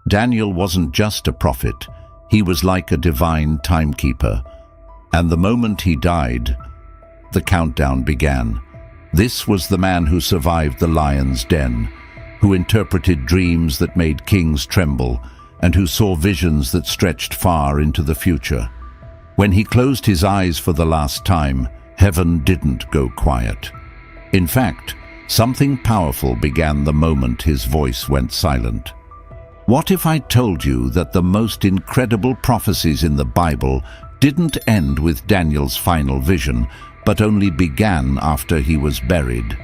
Daniel wasn't just a prophet, he was like a divine timekeeper. And the moment he died, the countdown began. This was the man who survived the lion's den, who interpreted dreams that made kings tremble, and who saw visions that stretched far into the future. When he closed his eyes for the last time, heaven didn't go quiet. In fact, something powerful began the moment his voice went silent. What if I told you that the most incredible prophecies in the Bible didn't end with Daniel's final vision, but only began after he was buried?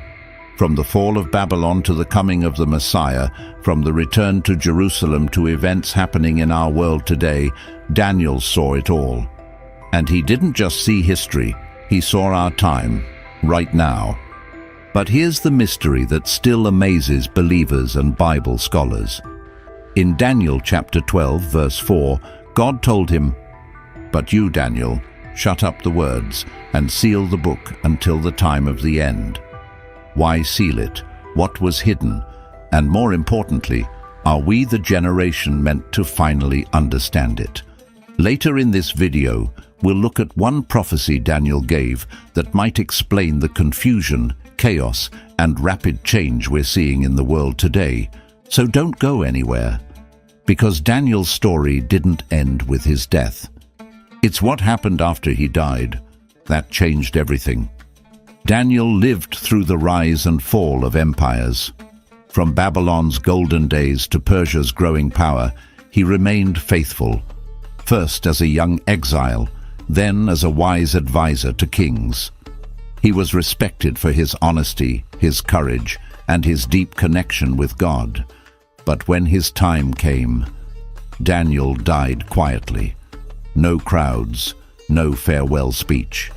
From the fall of Babylon to the coming of the Messiah, from the return to Jerusalem to events happening in our world today, Daniel saw it all. And he didn't just see history, he saw our time, right now. But here's the mystery that still amazes believers and Bible scholars. In Daniel chapter 12, verse 4, God told him, "But you, Daniel, shut up the words and seal the book until the time of the end." Why seal it? What was hidden? And more importantly, are we the generation meant to finally understand it? Later in this video, we'll look at one prophecy Daniel gave that might explain the confusion, chaos, and rapid change we're seeing in the world today. So don't go anywhere, because Daniel's story didn't end with his death. It's what happened after he died that changed everything. Daniel lived through the rise and fall of empires. From Babylon's golden days to Persia's growing power, he remained faithful, first as a young exile, then as a wise advisor to kings. He was respected for his honesty, his courage, and his deep connection with God. But when his time came, Daniel died quietly. No crowds, no farewell speech.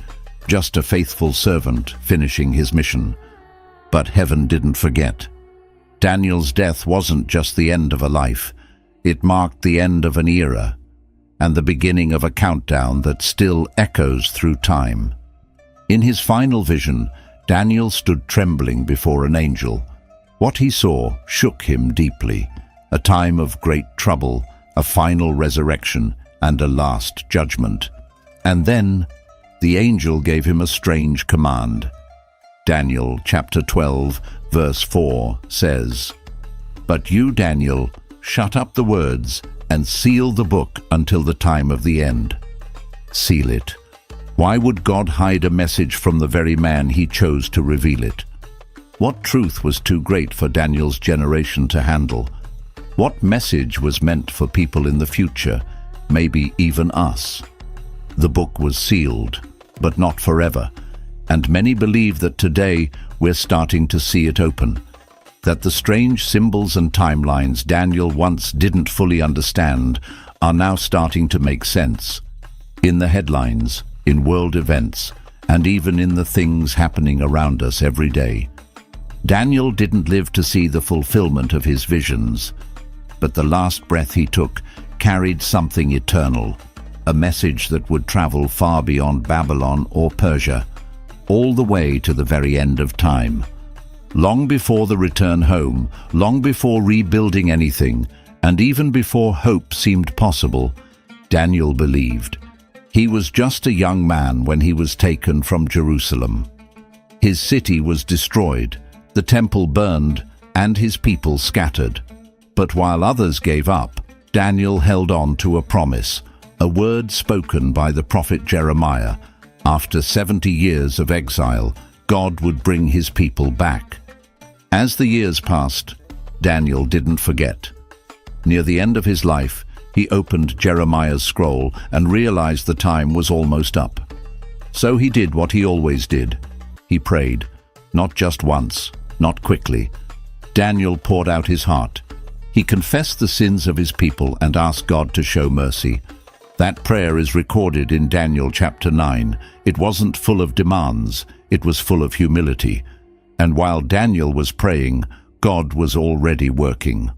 Just a faithful servant finishing his mission. But heaven didn't forget. Daniel's death wasn't just the end of a life. It marked the end of an era and the beginning of a countdown that still echoes through time. In his final vision, Daniel stood trembling before an angel. What he saw shook him deeply. A time of great trouble, a final resurrection, and a last judgment. And then the angel gave him a strange command. Daniel chapter 12, verse 4 says, "But you, Daniel, shut up the words and seal the book until the time of the end." Seal it. Why would God hide a message from the very man he chose to reveal it? What truth was too great for Daniel's generation to handle? What message was meant for people in the future, maybe even us? The book was sealed, but not forever, and many believe that today we're starting to see it open, that the strange symbols and timelines Daniel once didn't fully understand are now starting to make sense. In the headlines, in world events, and even in the things happening around us every day. Daniel didn't live to see the fulfillment of his visions, but the last breath he took carried something eternal, a message that would travel far beyond Babylon or Persia, all the way to the very end of time. Long before the return home, long before rebuilding anything, and even before hope seemed possible, Daniel believed. He was just a young man when he was taken from Jerusalem. His city was destroyed, the temple burned, and his people scattered. But while others gave up, Daniel held on to a promise, a word spoken by the prophet Jeremiah. After 70 years of exile, God would bring his people back. As the years passed, Daniel didn't forget. Near the end of his life, he opened Jeremiah's scroll and realized the time was almost up. So he did what he always did. He prayed, not just once, not quickly. Daniel poured out his heart. He confessed the sins of his people and asked God to show mercy. That prayer is recorded in Daniel chapter 9. It wasn't full of demands, it was full of humility. And while Daniel was praying, God was already working.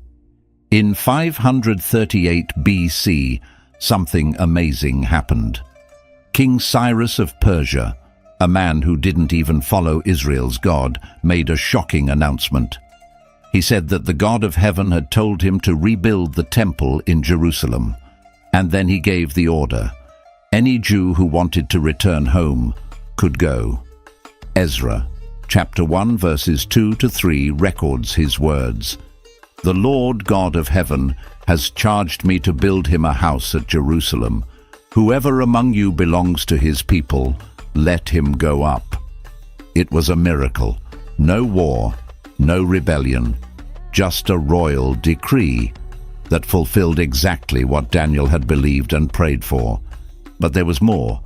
In 538 BC, something amazing happened. King Cyrus of Persia, a man who didn't even follow Israel's God, made a shocking announcement. He said that the God of heaven had told him to rebuild the temple in Jerusalem. And then he gave the order. Any Jew who wanted to return home could go. Ezra, chapter 1, verses 2 to 3 records his words. The Lord God of heaven has charged me to build him a house at Jerusalem. Whoever among you belongs to his people, let him go up. It was a miracle. No war, no rebellion, just a royal decree that fulfilled exactly what Daniel had believed and prayed for. But there was more.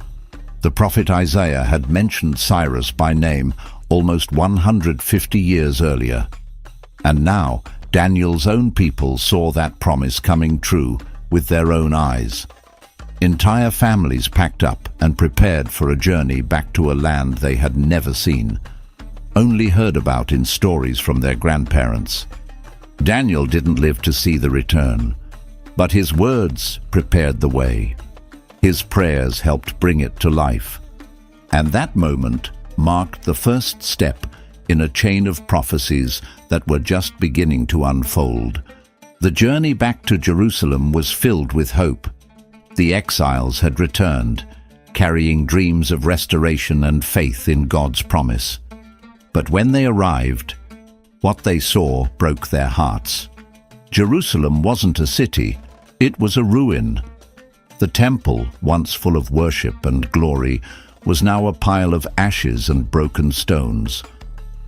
The prophet Isaiah had mentioned Cyrus by name almost 150 years earlier. And now Daniel's own people saw that promise coming true with their own eyes. Entire families packed up and prepared for a journey back to a land they had never seen, only heard about in stories from their grandparents. Daniel didn't live to see the return, but his words prepared the way. His prayers helped bring it to life. And that moment marked the first step in a chain of prophecies that were just beginning to unfold. The journey back to Jerusalem was filled with hope. The exiles had returned, carrying dreams of restoration and faith in God's promise. But when they arrived, what they saw broke their hearts. Jerusalem wasn't a city, it was a ruin. The temple, once full of worship and glory, was now a pile of ashes and broken stones.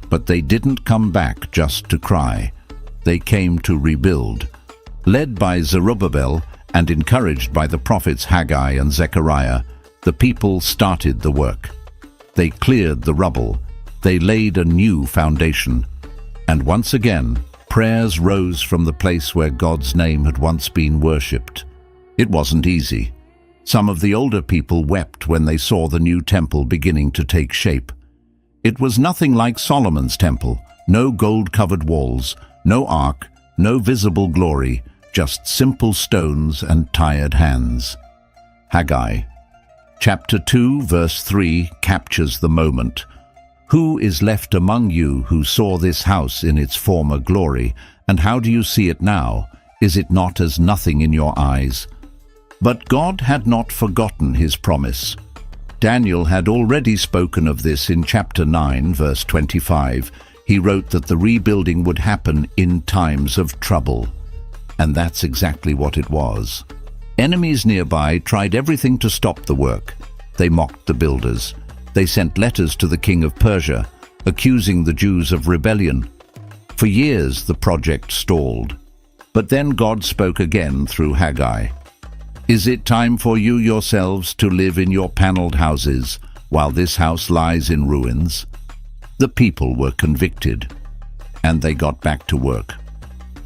But they didn't come back just to cry. They came to rebuild. Led by Zerubbabel and encouraged by the prophets Haggai and Zechariah, the people started the work. They cleared the rubble. They laid a new foundation. And once again, prayers rose from the place where God's name had once been worshipped. It wasn't easy. Some of the older people wept when they saw the new temple beginning to take shape. It was nothing like Solomon's temple. No gold-covered walls, no ark, no visible glory, just simple stones and tired hands. Haggai, chapter 2, verse 3 captures the moment. Who is left among you who saw this house in its former glory, and how do you see it now? Is it not as nothing in your eyes? But God had not forgotten his promise. Daniel had already spoken of this in chapter 9, verse 25. He wrote that the rebuilding would happen in times of trouble. And that's exactly what it was. Enemies nearby tried everything to stop the work. They mocked the builders. They sent letters to the king of Persia, accusing the Jews of rebellion. For years the project stalled. But then God spoke again through Haggai. Is it time for you yourselves to live in your paneled houses, while this house lies in ruins? The people were convicted, and they got back to work.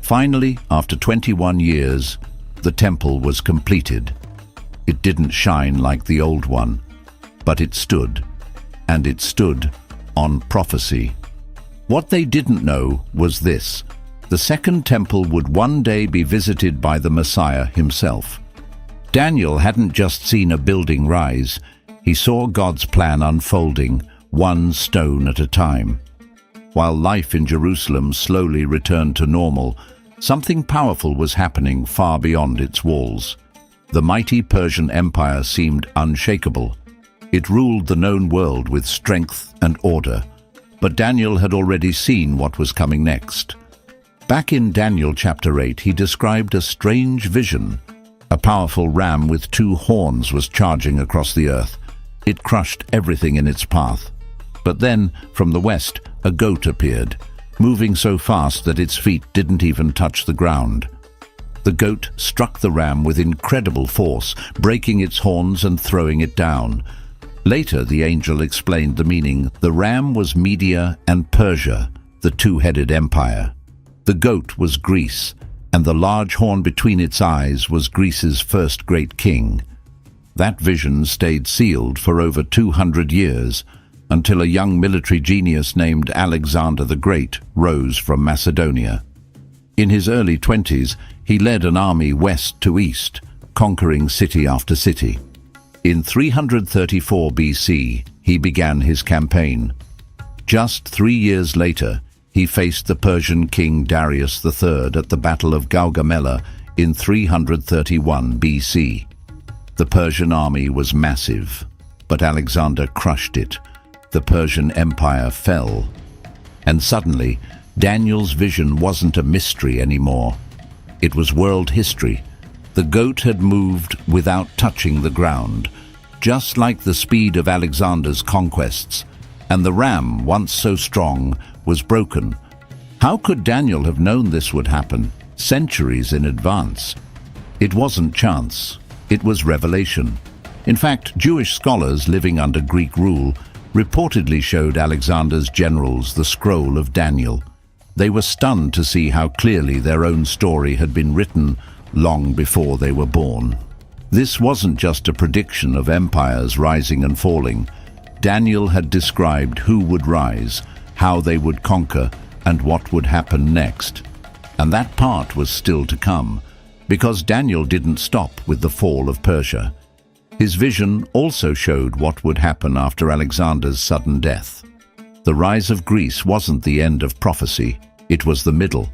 Finally, after 21 years, the temple was completed. It didn't shine like the old one, but it stood, and it stood on prophecy. What they didn't know was this: the second temple would one day be visited by the Messiah himself. Daniel hadn't just seen a building rise, he saw God's plan unfolding, one stone at a time. While life in Jerusalem slowly returned to normal, something powerful was happening far beyond its walls. The mighty Persian Empire seemed unshakable. It ruled the known world with strength and order, but Daniel had already seen what was coming next. Back in Daniel chapter 8, he described a strange vision. A powerful ram with 2 horns was charging across the earth. It crushed everything in its path. But then, from the west, a goat appeared, moving so fast that its feet didn't even touch the ground. The goat struck the ram with incredible force, breaking its horns and throwing it down. Later, the angel explained the meaning. The ram was Media and Persia, the two-headed empire. The goat was Greece, and the large horn between its eyes was Greece's first great king. That vision stayed sealed for over 200 years, until a young military genius named Alexander the Great rose from Macedonia. In his early 20s, he led an army west to east, conquering city after city. In 334 BC, he began his campaign. Just 3 years later, He faced the Persian king Darius III at the Battle of Gaugamela in 331 BC. The Persian army was massive, but Alexander crushed it. The Persian Empire fell. And suddenly, Daniel's vision wasn't a mystery anymore. It was world history. The goat had moved without touching the ground, just like the speed of Alexander's conquests, and the ram, once so strong, was broken. How could Daniel have known this would happen, centuries in advance? It wasn't chance, it was revelation. In fact, Jewish scholars living under Greek rule reportedly showed Alexander's generals the scroll of Daniel. They were stunned to see how clearly their own story had been written long before they were born. This wasn't just a prediction of empires rising and falling. Daniel had described who would rise, how they would conquer, and what would happen next. And that part was still to come, because Daniel didn't stop with the fall of Persia. His vision also showed what would happen after Alexander's sudden death. The rise of Greece wasn't the end of prophecy, it was the middle.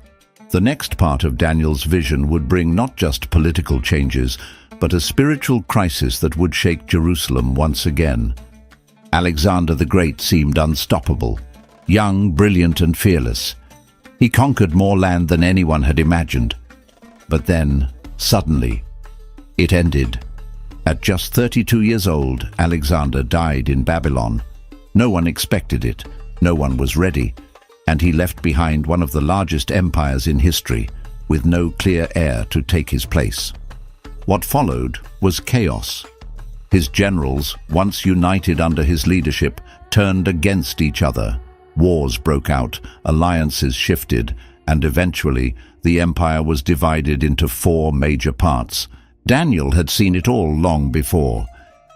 The next part of Daniel's vision would bring not just political changes, but a spiritual crisis that would shake Jerusalem once again. Alexander the Great seemed unstoppable, young, brilliant, and fearless. He conquered more land than anyone had imagined. But then, suddenly, it ended. At just 32 years old, Alexander died in Babylon. No one expected it, no one was ready, and he left behind one of the largest empires in history, with no clear heir to take his place. What followed was chaos. His generals, once united under his leadership, turned against each other. Wars broke out, alliances shifted, and eventually the empire was divided into 4 major parts. Daniel had seen it all long before.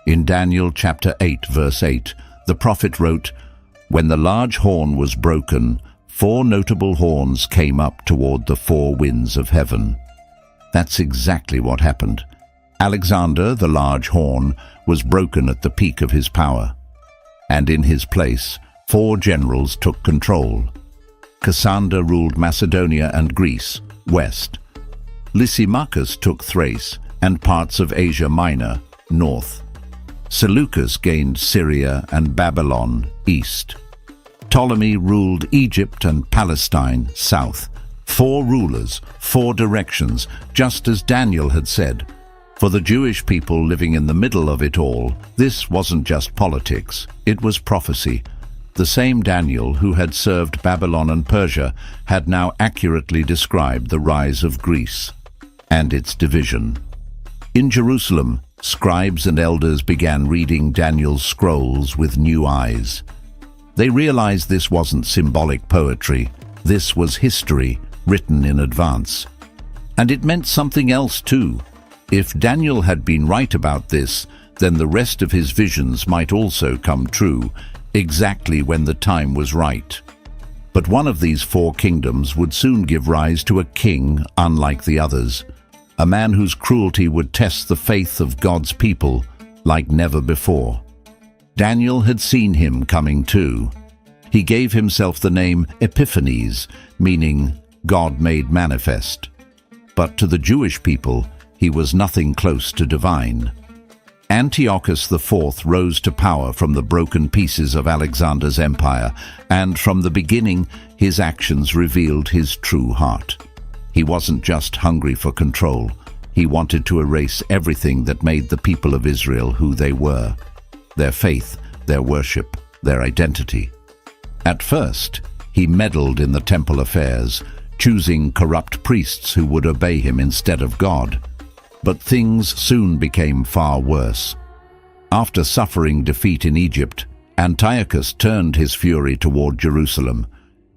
In Daniel chapter 8, verse 8, the prophet wrote, "When the large horn was broken, 4 notable horns came up toward the 4 winds of heaven." That's exactly what happened. Alexander, the large horn, was broken at the peak of his power. And in his place, 4 generals took control. Cassander ruled Macedonia and Greece, west. Lysimachus took Thrace and parts of Asia Minor, north. Seleucus gained Syria and Babylon, east. Ptolemy ruled Egypt and Palestine, south. 4 rulers, 4 directions, just as Daniel had said. For the Jewish people living in the middle of it all, this wasn't just politics, it was prophecy. The same Daniel who had served Babylon and Persia had now accurately described the rise of Greece and its division. In Jerusalem, scribes and elders began reading Daniel's scrolls with new eyes. They realized this wasn't symbolic poetry, this was history written in advance. And it meant something else too. If Daniel had been right about this, then the rest of his visions might also come true, exactly when the time was right. But one of these 4 kingdoms would soon give rise to a king unlike the others, a man whose cruelty would test the faith of God's people like never before. Daniel had seen him coming too. He gave himself the name Epiphanes, meaning God made manifest. But to the Jewish people, he was nothing close to divine. Antiochus IV rose to power from the broken pieces of Alexander's empire, and from the beginning, his actions revealed his true heart. He wasn't just hungry for control. He wanted to erase everything that made the people of Israel who they were. Their faith, their worship, their identity. At first, he meddled in the temple affairs, choosing corrupt priests who would obey him instead of God. But things soon became far worse. After suffering defeat in Egypt, Antiochus turned his fury toward Jerusalem.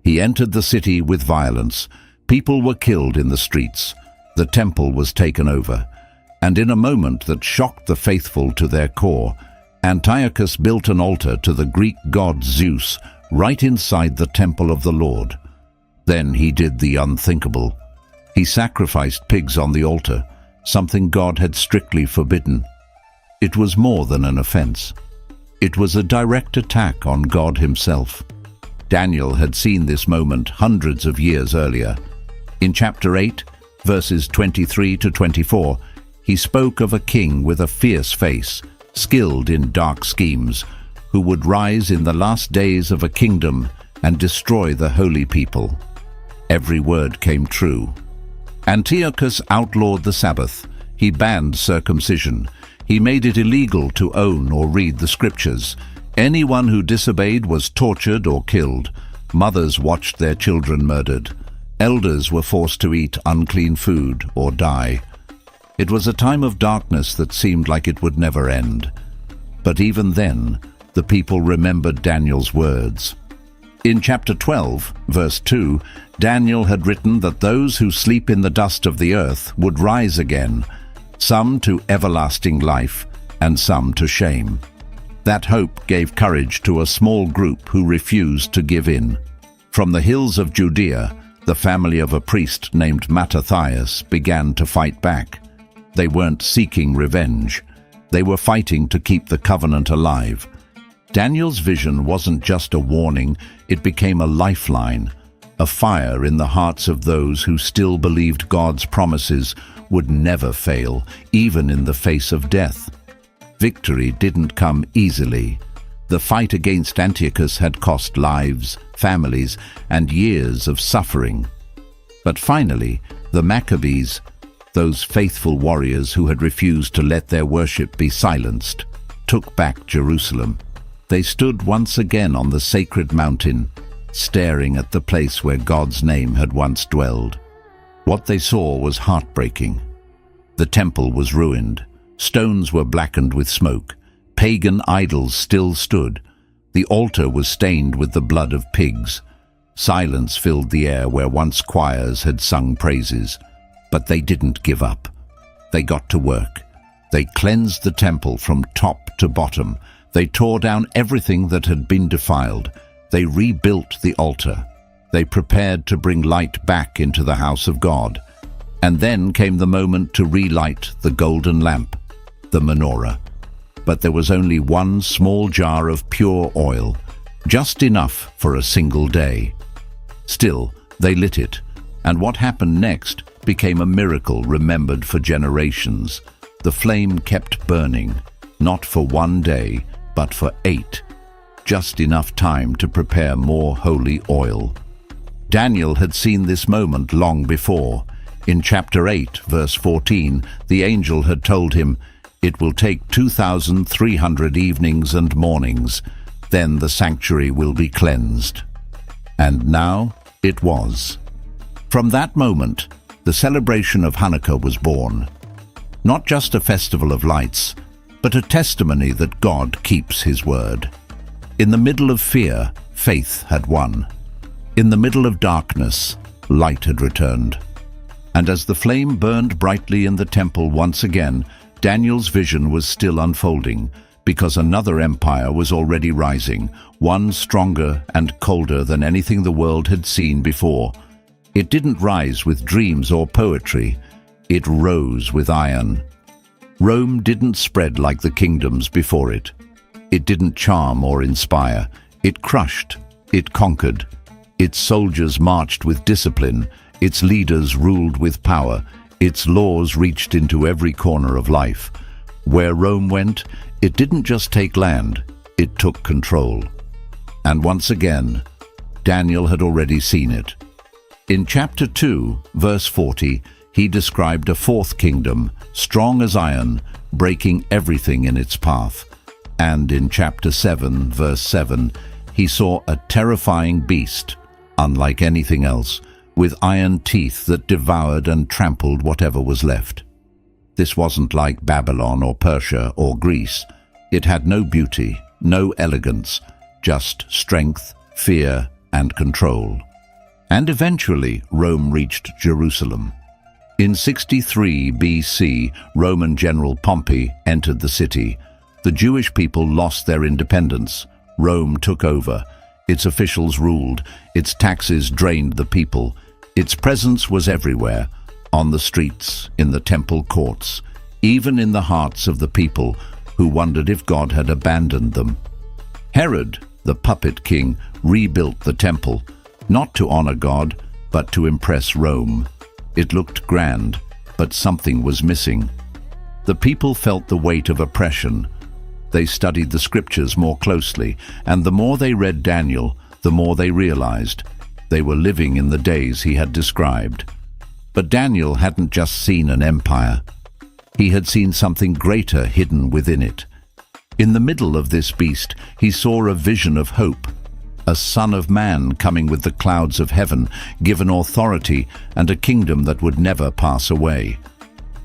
He entered the city with violence. People were killed in the streets. The temple was taken over. And in a moment that shocked the faithful to their core, Antiochus built an altar to the Greek god Zeus right inside the temple of the Lord. Then he did the unthinkable. He sacrificed pigs on the altar, something God had strictly forbidden. It was more than an offense. It was a direct attack on God himself. Daniel had seen this moment hundreds of years earlier. In chapter 8, verses 23 to 24, he spoke of a king with a fierce face, skilled in dark schemes, who would rise in the last days of a kingdom and destroy the holy people. Every word came true. Antiochus outlawed the Sabbath. He banned circumcision. He made it illegal to own or read the scriptures. Anyone who disobeyed was tortured or killed. Mothers watched their children murdered. Elders were forced to eat unclean food or die. It was a time of darkness that seemed like it would never end. But even then, the people remembered Daniel's words. In chapter 12, verse 2, Daniel had written that those who sleep in the dust of the earth would rise again, some to everlasting life and some to shame. That hope gave courage to a small group who refused to give in. From the hills of Judea, the family of a priest named Mattathias began to fight back. They weren't seeking revenge. They were fighting to keep the covenant alive. Daniel's vision wasn't just a warning, it became a lifeline, a fire in the hearts of those who still believed God's promises would never fail, even in the face of death. Victory didn't come easily. The fight against Antiochus had cost lives, families, and years of suffering. But finally, the Maccabees, those faithful warriors who had refused to let their worship be silenced, took back Jerusalem. They stood once again on the sacred mountain, staring at the place where God's name had once dwelled. What they saw was heartbreaking. The temple was ruined. Stones were blackened with smoke. Pagan idols still stood. The altar was stained with the blood of pigs. Silence filled the air where once choirs had sung praises. But they didn't give up. They got to work. They cleansed the temple from top to bottom. They tore down everything that had been defiled. They rebuilt the altar. They prepared to bring light back into the house of God. And then came the moment to relight the golden lamp, the menorah. But there was only one small jar of pure oil, just enough for a single day. Still, they lit it, and what happened next became a miracle remembered for generations. The flame kept burning, not for one day, but for 8, just enough time to prepare more holy oil. Daniel had seen this moment long before. In chapter 8, verse 14, the angel had told him, "It will take 2,300 evenings and mornings, then the sanctuary will be cleansed." And now it was. From that moment, the celebration of Hanukkah was born. Not just a festival of lights, but a testimony that God keeps his word. In the middle of fear, faith had won. In the middle of darkness, light had returned. And as the flame burned brightly in the temple once again, Daniel's vision was still unfolding, because another empire was already rising, one stronger and colder than anything the world had seen before. It didn't rise with dreams or poetry, it rose with iron. Rome didn't spread like the kingdoms before it. It didn't charm or inspire. It crushed, it conquered. Its soldiers marched with discipline, its leaders ruled with power, its laws reached into every corner of life. Where Rome went, it didn't just take land, it took control. And once again, Daniel had already seen it. In chapter 2, verse 40, he described a fourth kingdom, strong as iron, breaking everything in its path. And in chapter 7, verse 7, he saw a terrifying beast, unlike anything else, with iron teeth that devoured and trampled whatever was left. This wasn't like Babylon or Persia or Greece. It had no beauty, no elegance, just strength, fear, and control. And eventually, Rome reached Jerusalem. In 63 BC, Roman general Pompey entered the city. The Jewish people lost their independence. Rome took over. Its officials ruled. Its taxes drained the people. Its presence was everywhere, on the streets, in the temple courts, even in the hearts of the people who wondered if God had abandoned them. Herod, the puppet king, rebuilt the temple, not to honor God, but to impress Rome. It looked grand, but something was missing. The people felt the weight of oppression. They studied the scriptures more closely, and the more they read Daniel, the more they realized they were living in the days he had described. But Daniel hadn't just seen an empire. He had seen something greater hidden within it. In the middle of this beast, he saw a vision of hope, a Son of Man coming with the clouds of heaven, given authority and a kingdom that would never pass away.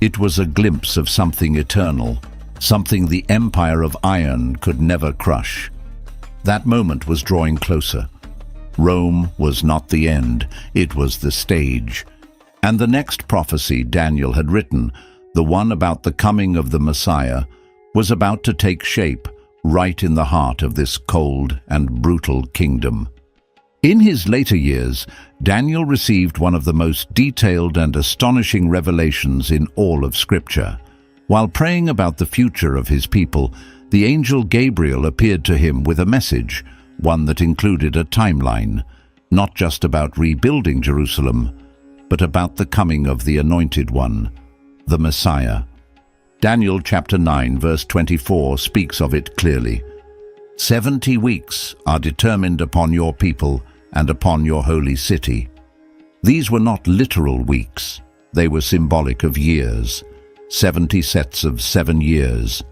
It was a glimpse of something eternal, something the empire of iron could never crush. That moment was drawing closer. Rome was not the end, it was the stage. And the next prophecy Daniel had written, the one about the coming of the Messiah, was about to take shape right in the heart of this cold and brutal kingdom. In his later years, Daniel received one of the most detailed and astonishing revelations in all of Scripture. While praying about the future of his people, the angel Gabriel appeared to him with a message, one that included a timeline, not just about rebuilding Jerusalem, but about the coming of the Anointed One, the Messiah. Daniel chapter 9 verse 24 speaks of it clearly. 70 weeks are determined upon your people and upon your holy city. These were not literal weeks. They were symbolic of years, 70 sets of 7 years.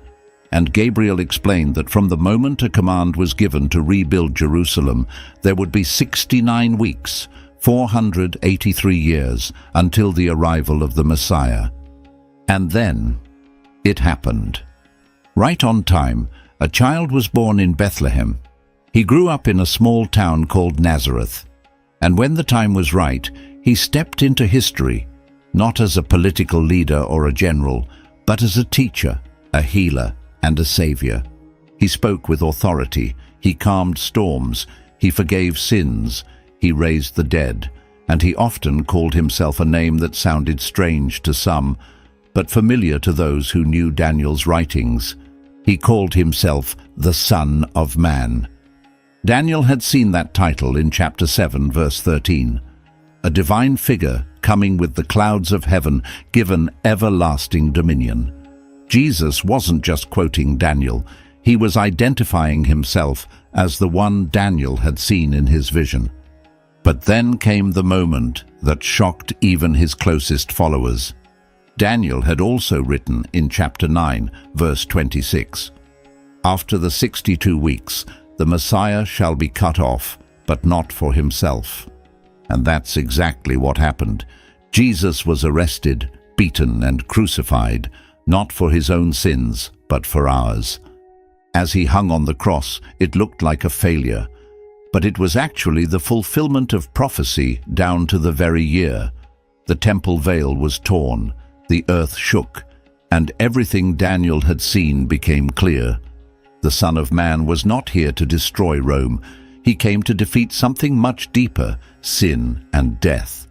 And Gabriel explained that from the moment a command was given to rebuild Jerusalem, there would be 69 weeks, 483 years, until the arrival of the Messiah. And then it happened. Right on time, a child was born in Bethlehem. He grew up in a small town called Nazareth. And when the time was right, he stepped into history, not as a political leader or a general, but as a teacher, a healer, and a savior. He spoke with authority, he calmed storms, he forgave sins, he raised the dead, and he often called himself a name that sounded strange to some, but familiar to those who knew Daniel's writings. He called himself the Son of Man. Daniel had seen that title in chapter 7, verse 13. A divine figure coming with the clouds of heaven, given everlasting dominion. Jesus wasn't just quoting Daniel, he was identifying himself as the one Daniel had seen in his vision. But then came the moment that shocked even his closest followers. Daniel had also written in chapter 9, verse 26, "After the 62 weeks, the Messiah shall be cut off, but not for himself." And that's exactly what happened. Jesus was arrested, beaten, and crucified, not for his own sins, but for ours. As he hung on the cross, it looked like a failure, but it was actually the fulfillment of prophecy down to the very year. The temple veil was torn, the earth shook, and everything Daniel had seen became clear. The Son of Man was not here to destroy Rome. He came to defeat something much deeper, sin and death.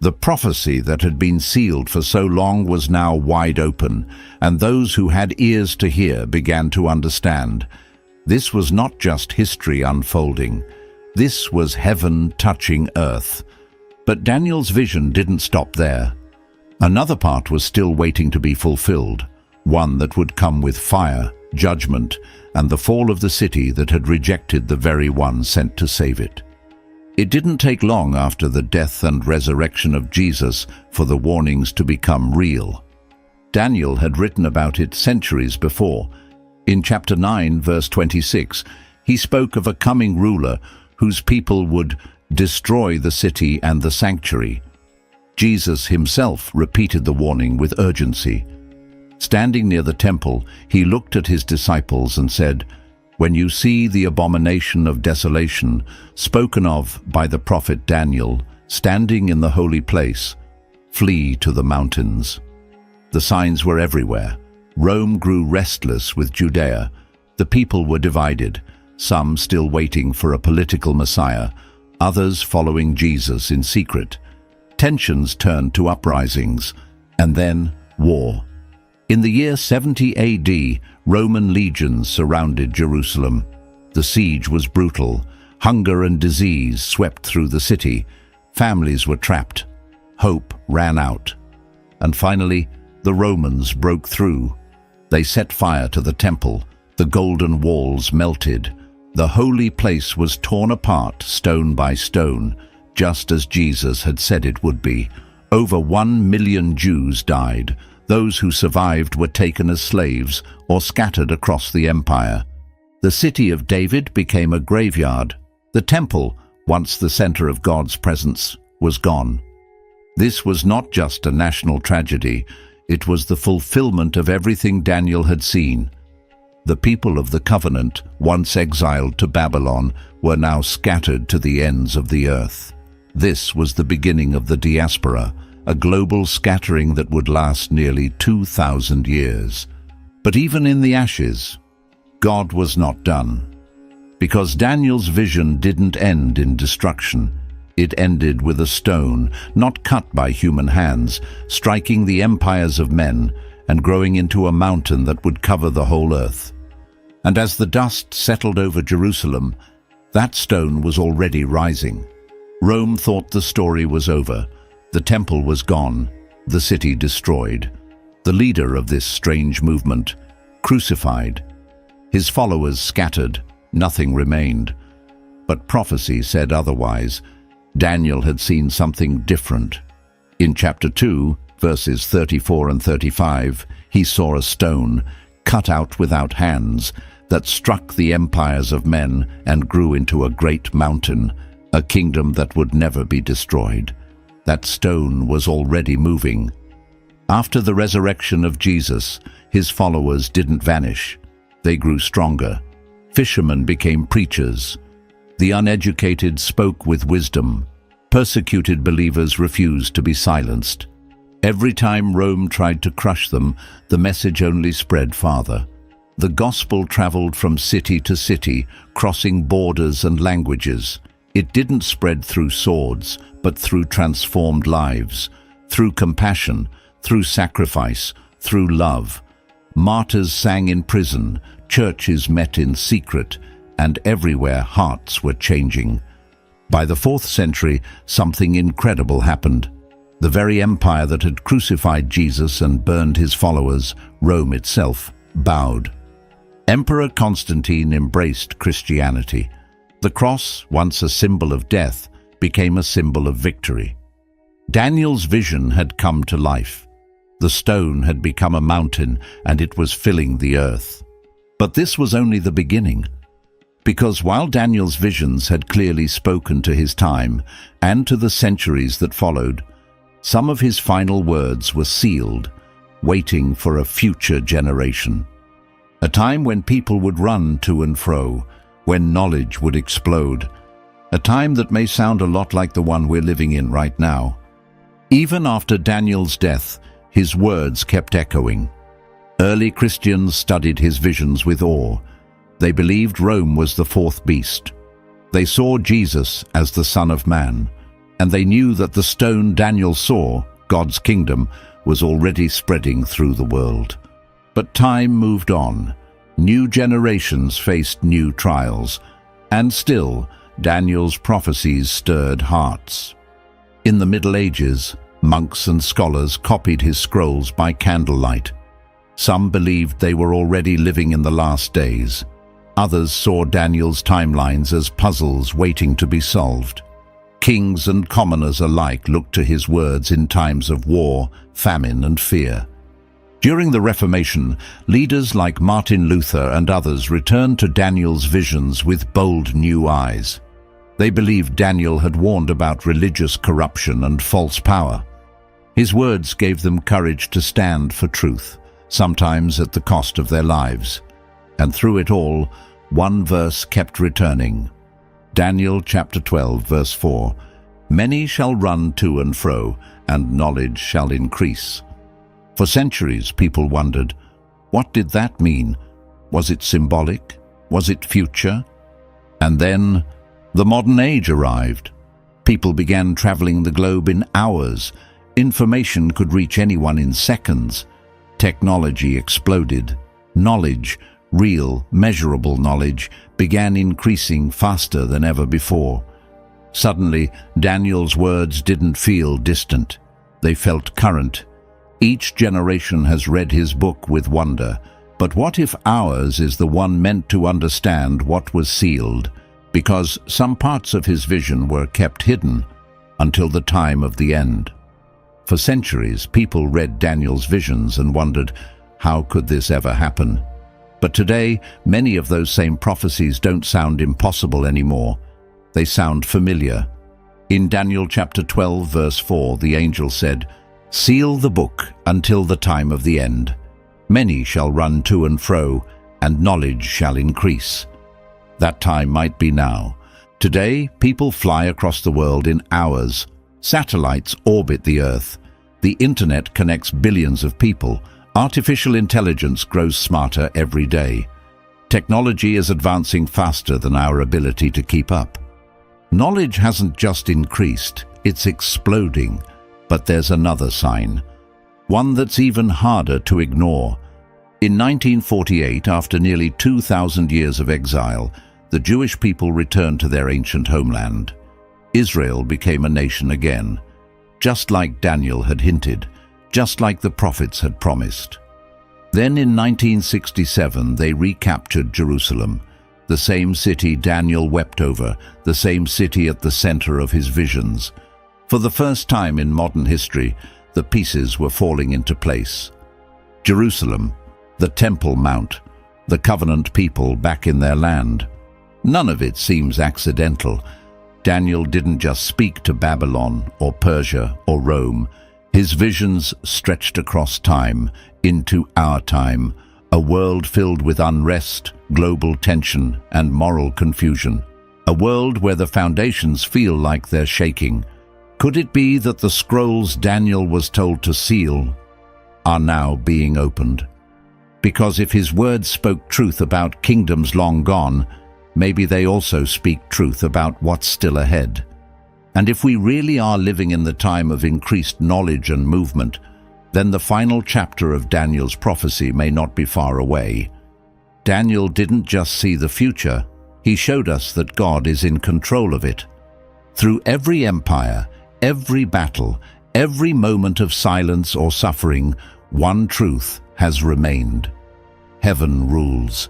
The prophecy that had been sealed for so long was now wide open, and those who had ears to hear began to understand. This was not just history unfolding. This was heaven touching earth. But Daniel's vision didn't stop there. Another part was still waiting to be fulfilled, one that would come with fire, judgment, and the fall of the city that had rejected the very one sent to save it. It didn't take long after the death and resurrection of Jesus for the warnings to become real. Daniel had written about it centuries before. In chapter 9, verse 26, he spoke of a coming ruler whose people would destroy the city and the sanctuary. Jesus himself repeated the warning with urgency. Standing near the temple, he looked at his disciples and said, "When you see the abomination of desolation spoken of by the prophet Daniel standing in the holy place, flee to the mountains." The signs were everywhere. Rome grew restless with Judea. The people were divided, some still waiting for a political Messiah, others following Jesus in secret. Tensions turned to uprisings, and then war. In the year 70 AD, Roman legions surrounded Jerusalem. The siege was brutal. Hunger and disease swept through the city. Families were trapped. Hope ran out. And finally, the Romans broke through. They set fire to the temple. The golden walls melted. The holy place was torn apart, stone by stone, just as Jesus had said it would be. Over 1 million Jews died. Those who survived were taken as slaves or scattered across the empire. The city of David became a graveyard. The temple, once the center of God's presence, was gone. This was not just a national tragedy. It was the fulfillment of everything Daniel had seen. The people of the covenant, once exiled to Babylon, were now scattered to the ends of the earth. This was the beginning of the diaspora, a global scattering that would last nearly 2,000 years. But even in the ashes, God was not done. Because Daniel's vision didn't end in destruction. It ended with a stone, not cut by human hands, striking the empires of men and growing into a mountain that would cover the whole earth. And as the dust settled over Jerusalem, that stone was already rising. Rome thought the story was over. The temple was gone, the city destroyed. The leader of this strange movement, crucified. His followers scattered, nothing remained. But prophecy said otherwise. Daniel had seen something different. In chapter 2, verses 34 and 35, he saw a stone, cut out without hands, that struck the empires of men and grew into a great mountain, a kingdom that would never be destroyed. That stone was already moving. After the resurrection of Jesus, his followers didn't vanish. They grew stronger. Fishermen became preachers. The uneducated spoke with wisdom. Persecuted believers refused to be silenced. Every time Rome tried to crush them, the message only spread farther. The gospel traveled from city to city, crossing borders and languages. It didn't spread through swords, but through transformed lives, through compassion, through sacrifice, through love. Martyrs sang in prison, churches met in secret, and everywhere hearts were changing. By the 4th century, something incredible happened. The very empire that had crucified Jesus and burned his followers, Rome itself, bowed. Emperor Constantine embraced Christianity. The cross, once a symbol of death, became a symbol of victory. Daniel's vision had come to life. The stone had become a mountain, and it was filling the earth. But this was only the beginning. Because while Daniel's visions had clearly spoken to his time and to the centuries that followed, some of his final words were sealed, waiting for a future generation. A time when people would run to and fro, when knowledge would explode. A time that may sound a lot like the one we're living in right now. Even after Daniel's death, his words kept echoing. Early Christians studied his visions with awe. They believed Rome was the fourth beast. They saw Jesus as the Son of Man, and they knew that the stone Daniel saw, God's kingdom, was already spreading through the world. But time moved on. New generations faced new trials, and still, Daniel's prophecies stirred hearts. In the Middle Ages, monks and scholars copied his scrolls by candlelight. Some believed they were already living in the last days. Others saw Daniel's timelines as puzzles waiting to be solved. Kings and commoners alike looked to his words in times of war, famine, and fear. During the Reformation, leaders like Martin Luther and others returned to Daniel's visions with bold new eyes. They believed Daniel had warned about religious corruption and false power. His words gave them courage to stand for truth, sometimes at the cost of their lives. And through it all, one verse kept returning. Daniel chapter 12, verse 4, "Many shall run to and fro, and knowledge shall increase." For centuries, people wondered, what did that mean? Was it symbolic? Was it future? And then, the modern age arrived. People began traveling the globe in hours. Information could reach anyone in seconds. Technology exploded. Knowledge real, measurable knowledge began increasing faster than ever before. Suddenly, Daniel's words didn't feel distant. They felt current. Each generation has read his book with wonder. But what if ours is the one meant to understand what was sealed? Because some parts of his vision were kept hidden until the time of the end. For centuries, people read Daniel's visions and wondered, how could this ever happen? But today, many of those same prophecies don't sound impossible anymore. They sound familiar. In Daniel chapter 12, verse 4, the angel said, "Seal the book until the time of the end. Many shall run to and fro, and knowledge shall increase." That time might be now. Today, people fly across the world in hours. Satellites orbit the Earth. The internet connects billions of people. Artificial intelligence grows smarter every day. Technology is advancing faster than our ability to keep up. Knowledge hasn't just increased, it's exploding. But there's another sign, one that's even harder to ignore. In 1948, after nearly 2,000 years of exile, the Jewish people returned to their ancient homeland. Israel became a nation again, just like Daniel had hinted, just like the prophets had promised. Then in 1967, they recaptured Jerusalem, the same city Daniel wept over, the same city at the center of his visions. For the first time in modern history, the pieces were falling into place. Jerusalem, the Temple Mount, the covenant people back in their land. None of it seems accidental. Daniel didn't just speak to Babylon or Persia or Rome. His visions stretched across time, into our time, a world filled with unrest, global tension, and moral confusion. A world where the foundations feel like they're shaking. Could it be that the scrolls Daniel was told to seal are now being opened? Because if his words spoke truth about kingdoms long gone, maybe they also speak truth about what's still ahead. And if we really are living in the time of increased knowledge and movement, then the final chapter of Daniel's prophecy may not be far away. Daniel didn't just see the future, he showed us that God is in control of it. Through every empire, every battle, every moment of silence or suffering, one truth has remained. Heaven rules.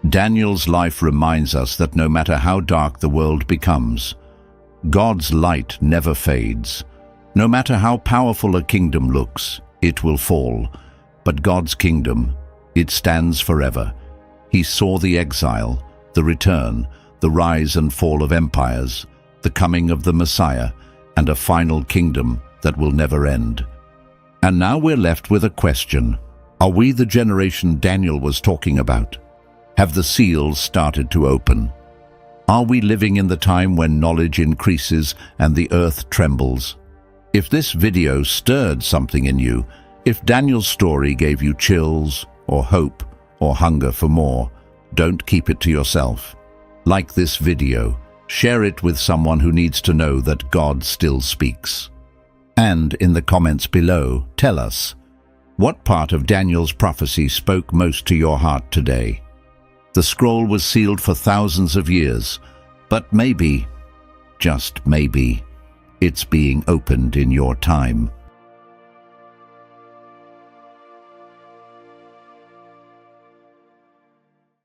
Daniel's life reminds us that no matter how dark the world becomes, God's light never fades. No matter how powerful a kingdom looks, it will fall. But God's kingdom, it stands forever. He saw the exile, the return, the rise and fall of empires, the coming of the Messiah, and a final kingdom that will never end. And now we're left with a question. Are we the generation Daniel was talking about? Have the seals started to open? Are we living in the time when knowledge increases and the earth trembles? If this video stirred something in you, if Daniel's story gave you chills, or hope, or hunger for more, don't keep it to yourself. Like this video, share it with someone who needs to know that God still speaks. And in the comments below, tell us, what part of Daniel's prophecy spoke most to your heart today? The scroll was sealed for thousands of years, but maybe, just maybe, it's being opened in your time.